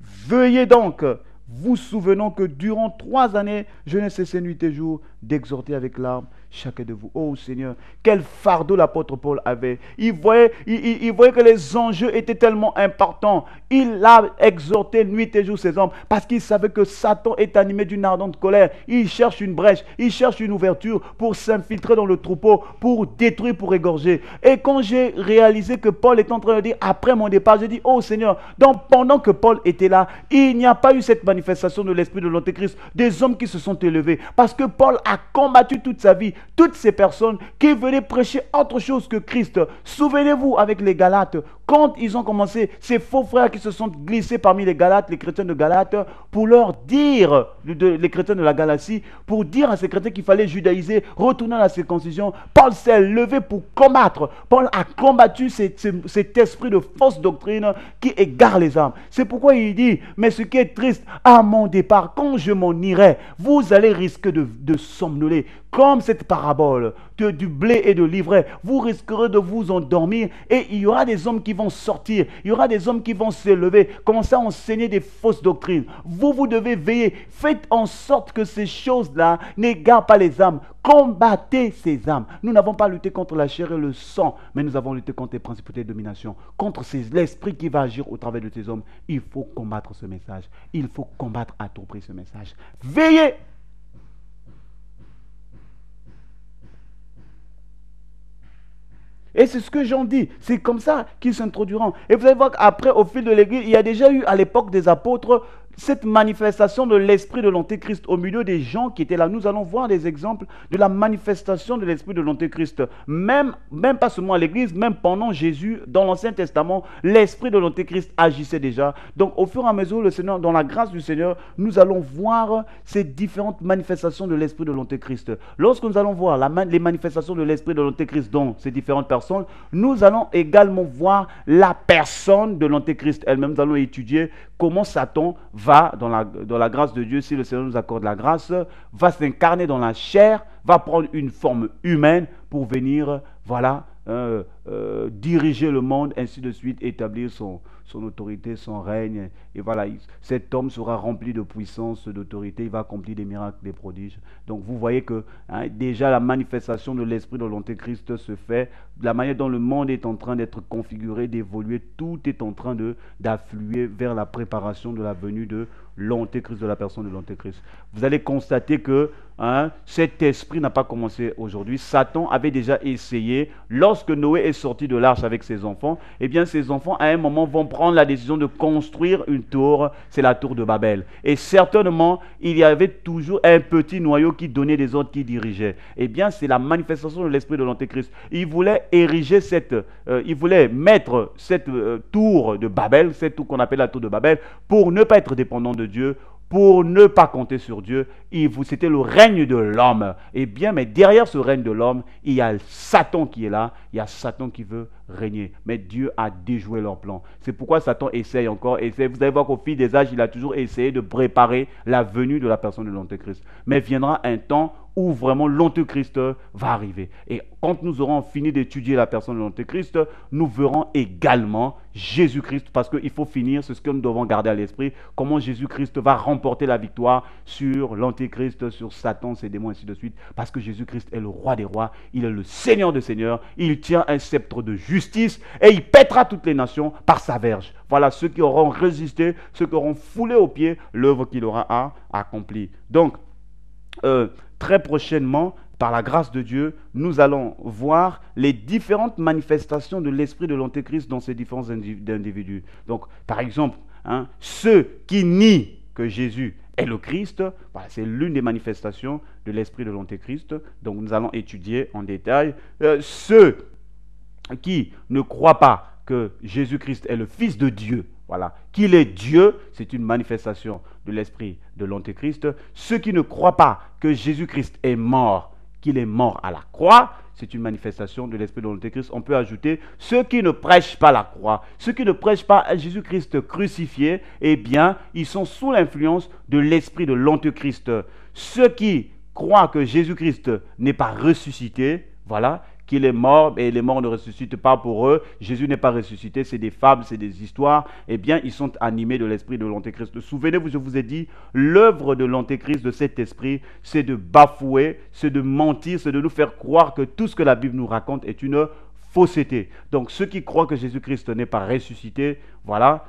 Veuillez donc, vous souvenant que durant 3 années, je n'ai cessé nuit et jour d'exhorter avec larmes chacun de vous. Oh Seigneur, quel fardeau l'apôtre Paul avait. Il voyait que les enjeux étaient tellement importants. Il a exhorté nuit et jour ces hommes parce qu'il savait que Satan est animé d'une ardente colère. Il cherche une brèche, il cherche une ouverture pour s'infiltrer dans le troupeau, pour détruire, pour égorger. Et quand j'ai réalisé que Paul est en train de dire après mon départ, j'ai dit, oh Seigneur, donc pendant que Paul était là, il n'y a pas eu cette manifestation de l'esprit de l'Antéchrist, des hommes qui se sont élevés. Parce que Paul a combattu toute sa vie toutes ces personnes qui venaient prêcher autre chose que Christ. Souvenez-vous avec les Galates, quand ils ont commencé, ces faux frères qui se sont glissés parmi les Galates, les chrétiens de Galate, pour leur dire, les chrétiens de la Galatie, pour dire à ces chrétiens qu'il fallait judaïser, retourner à la circoncision, Paul s'est levé pour combattre. Paul a combattu cet esprit de fausse doctrine qui égare les âmes. C'est pourquoi il dit, mais ce qui est triste, à mon départ, quand je m'en irai, vous allez risquer de somnoler. Comme cette parabole, du blé et de l'ivraie. Vous risquerez de vous endormir et il y aura des hommes qui vont sortir. Il y aura des hommes qui vont s'élever, commencer à enseigner des fausses doctrines. Vous devez veiller. Faites en sorte que ces choses-là n'égarent pas les âmes. Combattez ces âmes. Nous n'avons pas lutté contre la chair et le sang, mais nous avons lutté contre les principautés de domination, contre l'esprit qui va agir au travers de ces hommes. Il faut combattre ce message. Il faut combattre à tout prix ce message. Veillez. Et c'est ce que j'en dis. C'est comme ça qu'ils s'introduiront. Et vous allez voir qu'après, au fil de l'Église, il y a déjà eu à l'époque des apôtres cette manifestation de l'esprit de l'Antéchrist au milieu des gens qui étaient là. Nous allons voir des exemples de la manifestation de l'esprit de l'Antéchrist. Même pas seulement à l'Église, même pendant Jésus, dans l'Ancien Testament, l'esprit de l'Antéchrist agissait déjà. Donc au fur et à mesure, le Seigneur, dans la grâce du Seigneur, nous allons voir ces différentes manifestations de l'esprit de l'Antéchrist. Lorsque nous allons voir les manifestations de l'esprit de l'Antéchrist dans ces différentes personnes, nous allons également voir la personne de l'Antéchrist elle-même. Nous allons étudier comment Satan va, dans la grâce de Dieu, si le Seigneur nous accorde la grâce, va s'incarner dans la chair, va prendre une forme humaine pour venir, voilà, diriger le monde, ainsi de suite, établir son autorité, son règne. Et voilà, cet homme sera rempli de puissance, d'autorité, il va accomplir des miracles, des prodiges. Donc vous voyez que déjà la manifestation de l'esprit de l'Antéchrist se fait, la manière dont le monde est en train d'être configuré, d'évoluer, tout est en train d'affluer vers la préparation de la venue de l'Antéchrist, de la personne de l'Antéchrist. Vous allez constater que cet esprit n'a pas commencé aujourd'hui. Satan avait déjà essayé, lorsque Noé est sorti de l'arche avec ses enfants, eh bien ses enfants à un moment vont prendre la décision de construire une tour, c'est la tour de Babel. Et certainement, il y avait toujours un petit noyau qui donnait des ordres, qui dirigeait. Eh bien, c'est la manifestation de l'esprit de l'Antéchrist. Il voulait ériger il voulait mettre cette tour de Babel, cette tour qu'on appelle la tour de Babel, pour ne pas être dépendant de Dieu, pour ne pas compter sur Dieu. C'était le règne de l'homme. Eh bien, mais derrière ce règne de l'homme, il y a Satan qui est là, il y a Satan qui veut régner. Mais Dieu a déjoué leur plan. C'est pourquoi Satan essaye encore. Vous allez voir qu'au fil des âges, il a toujours essayé de préparer la venue de la personne de l'Antéchrist. Mais viendra un temps où vraiment l'Antéchrist va arriver. Et quand nous aurons fini d'étudier la personne de l'Antéchrist, nous verrons également Jésus-Christ, parce qu'il faut finir, c'est ce que nous devons garder à l'esprit, comment Jésus-Christ va remporter la victoire sur l'Antéchrist, sur Satan, ses démons, ainsi de suite, parce que Jésus-Christ est le roi des rois, il est le Seigneur des seigneurs, il tient un sceptre de justice et il pètera toutes les nations par sa verge. Voilà ceux qui auront résisté, ceux qui auront foulé aux pieds l'œuvre qu'il aura accomplie. Donc, très prochainement, par la grâce de Dieu, nous allons voir les différentes manifestations de l'esprit de l'Antéchrist dans ces différents individus. Donc, par exemple, ceux qui nient que Jésus est le Christ, voilà, c'est l'une des manifestations de l'esprit de l'Antéchrist. Donc, nous allons étudier en détail. Ceux qui ne croient pas que Jésus-Christ est le Fils de Dieu, voilà, qu'il est Dieu, c'est une manifestation de l'esprit de l'Antéchrist. Ceux qui ne croient pas que Jésus-Christ est mort, qu'il est mort à la croix, c'est une manifestation de l'esprit de l'Antéchrist. On peut ajouter ceux qui ne prêchent pas la croix, ceux qui ne prêchent pas Jésus-Christ crucifié, eh bien, ils sont sous l'influence de l'esprit de l'Antéchrist. Ceux qui croient que Jésus-Christ n'est pas ressuscité, voilà, qu'il est mort et les morts ne ressuscitent pas pour eux, Jésus n'est pas ressuscité, c'est des fables, c'est des histoires, eh bien, ils sont animés de l'esprit de l'Antéchrist. Souvenez-vous, je vous ai dit, l'œuvre de l'Antéchrist, de cet esprit, c'est de bafouer, c'est de mentir, c'est de nous faire croire que tout ce que la Bible nous raconte est une fausseté. Donc, ceux qui croient que Jésus-Christ n'est pas ressuscité, voilà,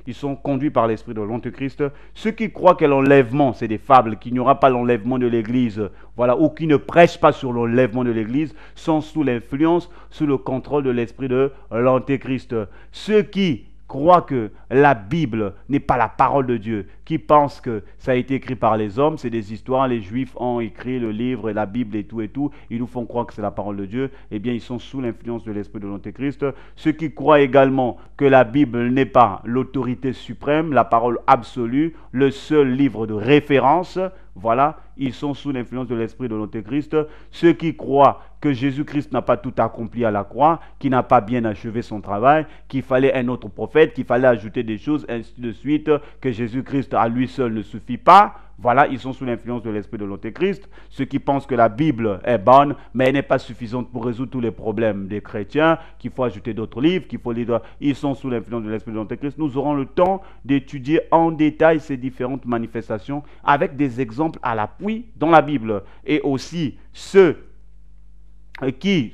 ils sont conduits par l'esprit de l'Antéchrist. Ceux qui croient que l'enlèvement, c'est des fables, qu'il n'y aura pas l'enlèvement de l'Église, voilà, ou qui ne prêchent pas sur l'enlèvement de l'Église, sont sous l'influence, sous le contrôle de l'esprit de l'Antéchrist. Ceux qui croient que la Bible n'est pas la parole de Dieu, qui pensent que ça a été écrit par les hommes, c'est des histoires, les Juifs ont écrit le livre et la Bible et tout, ils nous font croire que c'est la parole de Dieu, eh bien ils sont sous l'influence de l'esprit de l'Antéchrist. Ceux qui croient également que la Bible n'est pas l'autorité suprême, la parole absolue, le seul livre de référence, voilà, ils sont sous l'influence de l'esprit de l'Antéchrist. Ceux qui croient que Jésus-Christ n'a pas tout accompli à la croix, qu'il n'a pas bien achevé son travail, qu'il fallait un autre prophète, qu'il fallait ajouter des choses, ainsi de suite, que Jésus-Christ à lui seul ne suffit pas, Voilà, ils sont sous l'influence de l'esprit de l'Antéchrist. Ceux qui pensent que la Bible est bonne, mais elle n'est pas suffisante pour résoudre tous les problèmes des chrétiens, qu'il faut ajouter d'autres livres, qu'il faut lire. Ils sont sous l'influence de l'esprit de l'Antéchrist. Nous aurons le temps d'étudier en détail ces différentes manifestations avec des exemples à l'appui dans la Bible. Et aussi ceux qui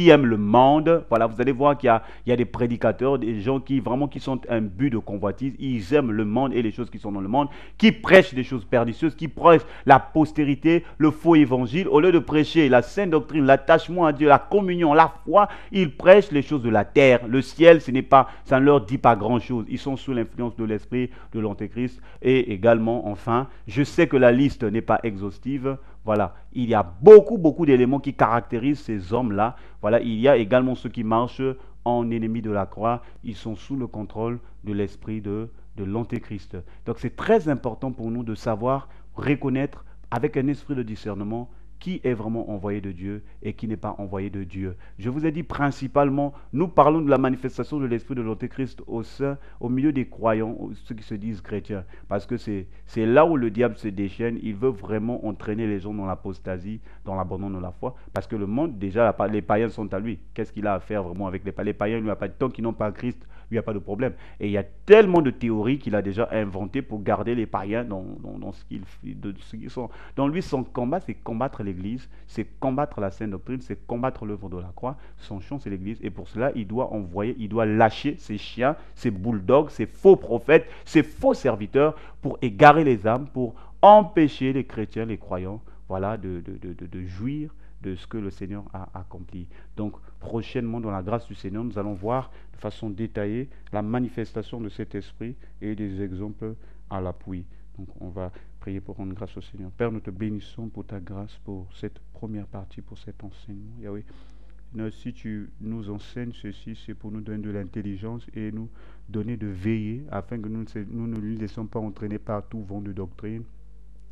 aiment le monde. Voilà, vous allez voir qu'il y a des prédicateurs, des gens qui vraiment qui sont un but de convoitise. Ils aiment le monde et les choses qui sont dans le monde, qui prêchent des choses pernicieuses, qui prêchent la postérité, le faux évangile. Au lieu de prêcher la sainte doctrine, l'attachement à Dieu, la communion, la foi, ils prêchent les choses de la terre. Le ciel, ça ne leur dit pas grand-chose. Ils sont sous l'influence de l'esprit de l'Antéchrist. Et également, enfin, je sais que la liste n'est pas exhaustive. Voilà, il y a beaucoup d'éléments qui caractérisent ces hommes-là. Voilà, il y a également ceux qui marchent en ennemis de la croix. Ils sont sous le contrôle de l'esprit de l'Antéchrist. Donc c'est très important pour nous de savoir reconnaître avec un esprit de discernement qui est vraiment envoyé de Dieu et qui n'est pas envoyé de Dieu. Je vous ai dit principalement, nous parlons de la manifestation de l'esprit de l'Antéchrist au milieu des croyants, ceux qui se disent chrétiens, parce que c'est là où le diable se déchaîne. Il veut vraiment entraîner les gens dans l'apostasie, dans l'abandon de la foi, parce que le monde, déjà, les païens sont à lui. Qu'est-ce qu'il a à faire vraiment avec les païens? Les païens, lui, a pas, tant qu'ils n'ont pas Christ, lui, il n'y a pas de problème. Et il y a tellement de théories qu'il a déjà inventées pour garder les païens dans ce qu'ils sont. Donc lui, son combat, c'est combattre l'Église, c'est combattre la sainte doctrine, c'est combattre l'œuvre de la croix. Son champ, c'est l'Église. Et pour cela, il doit lâcher ses chiens, ses bulldogs, ses faux prophètes, ses faux serviteurs pour égarer les âmes, pour empêcher les chrétiens, les croyants, voilà, de jouir de ce que le Seigneur a accompli. Donc, prochainement, dans la grâce du Seigneur, nous allons voir de façon détaillée la manifestation de cet esprit et des exemples à l'appui. Donc, on va prier pour rendre grâce au Seigneur. Père, nous te bénissons pour ta grâce, pour cette première partie, pour cet enseignement. Yahweh, si tu nous enseignes ceci, c'est pour nous donner de l'intelligence et nous donner de veiller afin que nous ne nous laissons pas entraîner par tout vent de doctrine.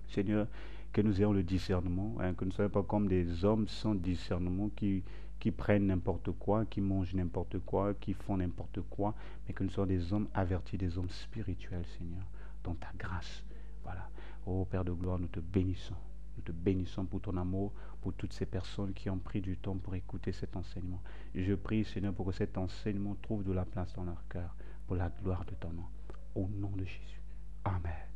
Seigneur, que nous ayons le discernement, hein, que nous ne soyons pas comme des hommes sans discernement qui prennent n'importe quoi, qui mangent n'importe quoi, qui font n'importe quoi, mais que nous soyons des hommes avertis, des hommes spirituels, Seigneur, dans ta grâce. Voilà. Oh Père de gloire, nous te bénissons. Nous te bénissons pour ton amour, pour toutes ces personnes qui ont pris du temps pour écouter cet enseignement. Et je prie, Seigneur, pour que cet enseignement trouve de la place dans leur cœur, pour la gloire de ton nom. Au nom de Jésus. Amen.